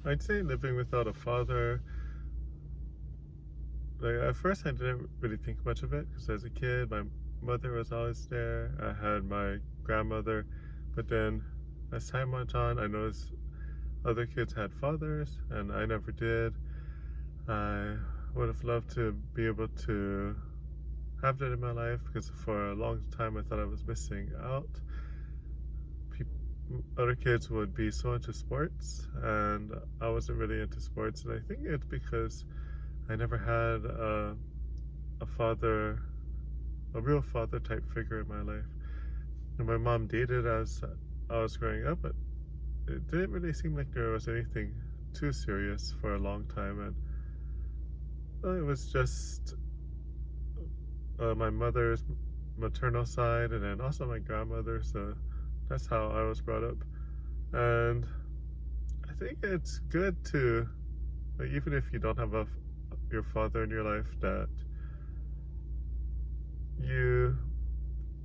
I'd say living without a father, like at first I didn't really think much of it because as a kid, my mother was always there. I had my grandmother, but then as time went on, I noticed other kids had fathers and I never did. I would have loved to be able to have that in my life because for a long time I thought I was missing out. Other kids would be so into sports and I wasn't really into sports, and I think it's because I never had a father, a real father type figure in my life. And my mom dated as I was growing up, but it didn't really seem like there was anything too serious for a long time, and it was just my mother's maternal side and then also my grandmother, so that's how I was brought up. And I think it's good to, like, even if you don't have your father in your life, that you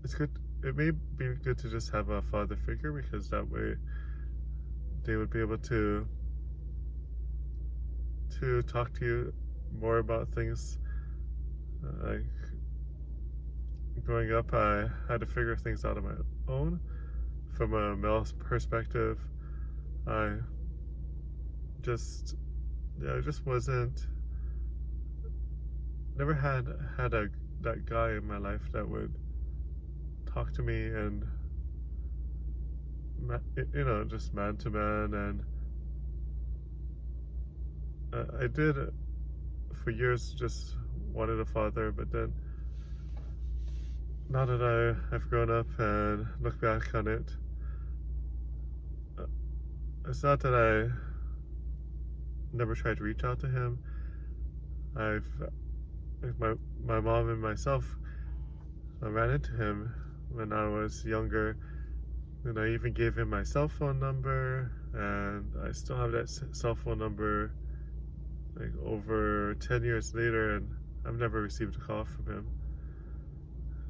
it's good, it may be good to just have a father figure because that way they would be able to talk to you more about things. Like growing up, I had to figure things out on my own. From a male perspective, I just, yeah, I just wasn't, never had that guy in my life that would talk to me and just man to man. And I did for years just wanted a father, but then now that I've grown up and look back on it, uh, it's not that I never tried to reach out to him. I've like my mom and myself, I ran into him when I was younger, and I even gave him my cell phone number, and I still have that cell phone number like over 10 years later, and I've never received a call from him.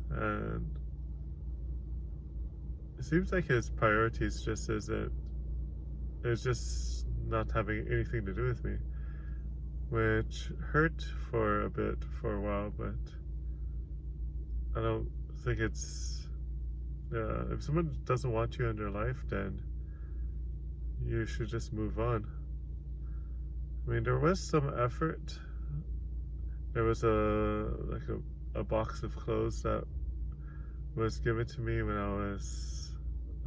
And it seems like his priorities just isn't, it's just not having anything to do with me, which hurt for a bit, for a while, but I don't think it's, if someone doesn't want you in their life, then you should just move on. I mean, there was some effort. There was a box of clothes that was given to me when I was,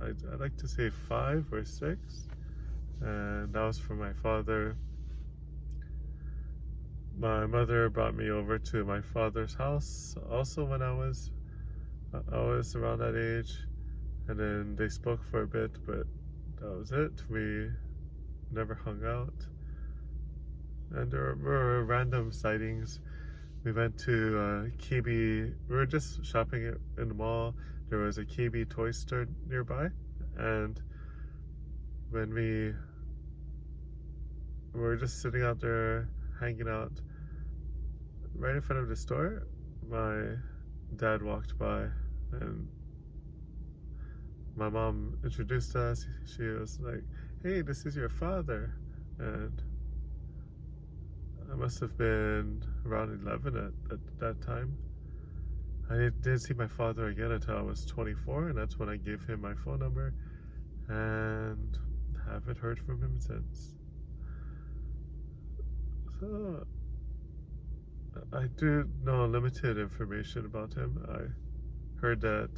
I'd like to say 5 or 6, and that was from my father. My mother brought me over to my father's house also when I was around that age, and then they spoke for a bit, but that was it. We never hung out, and there were random sightings. We went to KB. We were just shopping in the mall. There was a KB toy store nearby, and when we were just sitting out there hanging out, right in front of the store, my dad walked by, and my mom introduced us. She was like, "Hey, this is your father," and I must have been around 11 at that time. I didn't see my father again until I was 24, and that's when I gave him my phone number, and haven't heard from him since. So I do know limited information about him. I heard that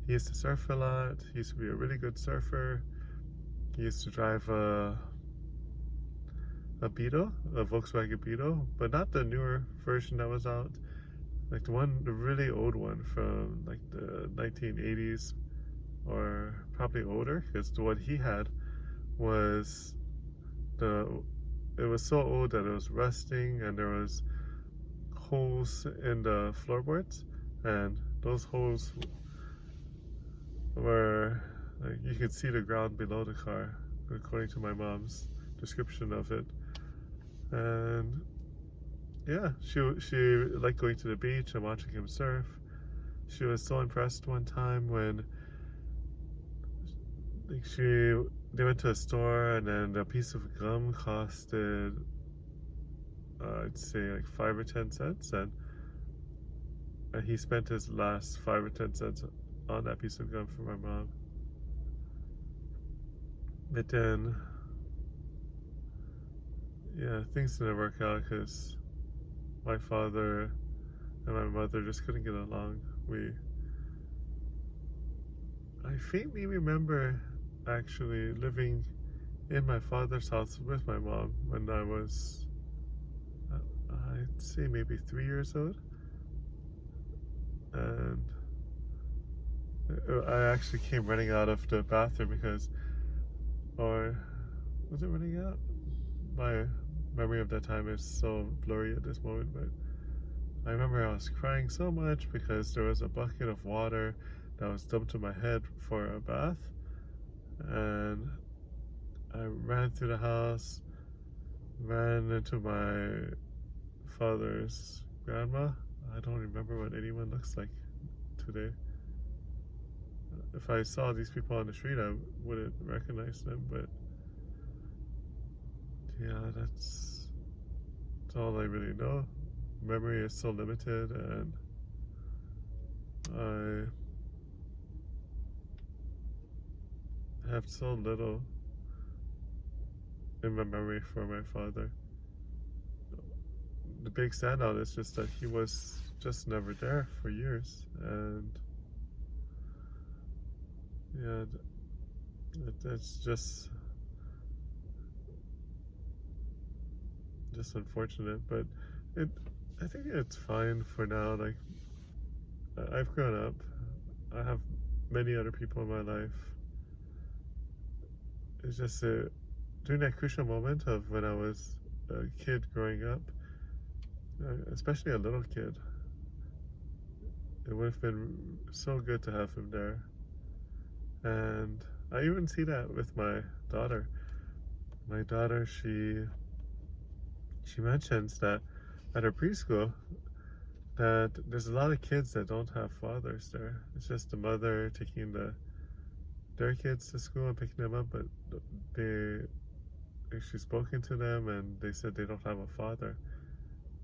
he used to surf a lot. He used to be a really good surfer. He used to drive a Beetle, a Volkswagen Beetle, but not the newer version that was out. Like the really old one from like the 1980s or probably older, because the one he had was it was so old that it was rusting, and there was holes in the floorboards, and those holes were like you could see the ground below the car, according to my mom's description of it. And yeah, she liked going to the beach and watching him surf. She was so impressed one time when like she they went to a store, and then a piece of gum costed, I'd say like 5 or 10 cents, and he spent his last 5 or 10 cents on that piece of gum for my mom. But then, yeah, things didn't work out because my father and my mother just couldn't get along. I faintly remember actually living in my father's house with my mom when I was, I'd say maybe 3 years old. And I actually came running out of the bathroom because, or was it running out? My memory of that time is so blurry at this moment, but I remember I was crying so much because there was a bucket of water that was dumped to my head for a bath, and I ran through the house, ran into my father's grandma. I don't remember what anyone looks like today. If I saw these people on the street, I wouldn't recognize them, but yeah, that's all I really know. Memory is so limited, and I have so little in my memory for my father. The big standout is just that he was just never there for years, and yeah, it's just unfortunate, but I think it's fine for now. Like, I've grown up. I have many other people in my life. It's just during that crucial moment of when I was a kid growing up, especially a little kid, it would have been so good to have him there. And I even see that with my daughter. My daughter, she mentions that at her preschool that there's a lot of kids that don't have fathers there. It's just the mother taking their kids to school and picking them up, but she's spoken to them and they said they don't have a father,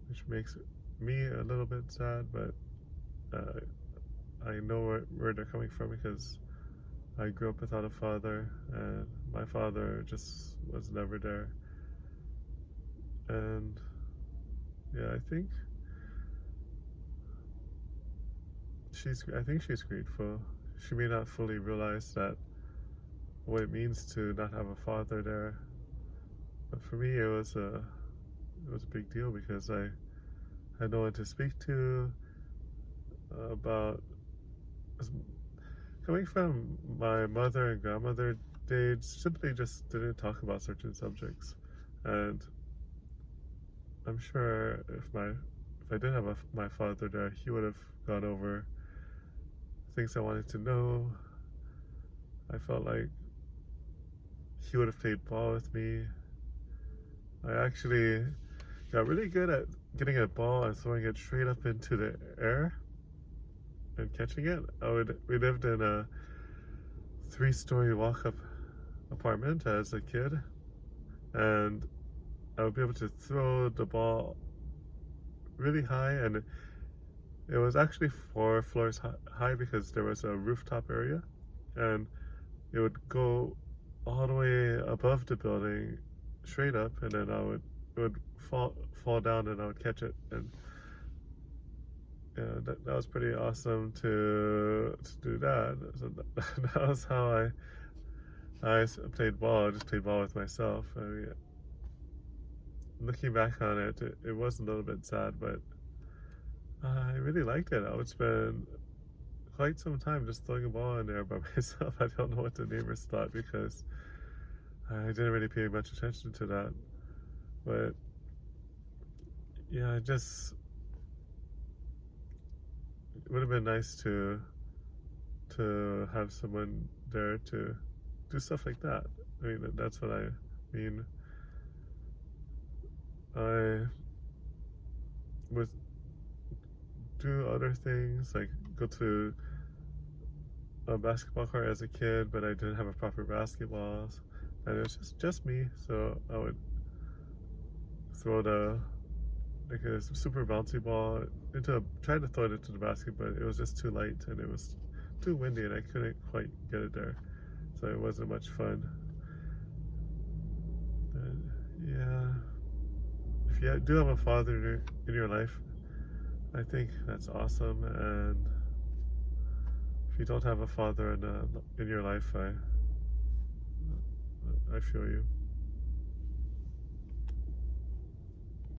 which makes me a little bit sad, but I know where they're coming from because I grew up without a father, and my father just was never there. And yeah, I think she's grateful. She may not fully realize that what it means to not have a father there, but for me it was a big deal because I had no one to speak to about. Coming from my mother and grandmother, they simply just didn't talk about certain subjects, and I'm sure if I did have my father there, he would have gone over things I wanted to know. I felt like he would have played ball with me. I actually got really good at getting a ball and throwing it straight up into the air and catching it. We lived in a 3-story walk-up apartment as a kid, and I would be able to throw the ball really high, and it was actually 4 floors high because there was a rooftop area, and it would go all the way above the building straight up, and then it would fall down and I would catch it. And yeah, that was pretty awesome to do that. So that was how I played ball. I just played ball with myself. I mean, looking back on it, it was a little bit sad, but I really liked it. I would spend quite some time just throwing a ball in there by myself. I don't know what the neighbors thought because I didn't really pay much attention to that. But yeah, it would have been nice to have someone there to do stuff like that. I mean, that's what I mean. I would do other things, like go to a basketball court as a kid, but I didn't have a proper basketball, and it was just me. So I would throw like a super bouncy ball tried to throw it into the basket, but it was just too light and it was too windy, and I couldn't quite get it there. So it wasn't much fun. And yeah, if you do have a father in your life, I think that's awesome. And if you don't have a father in your life, I feel you.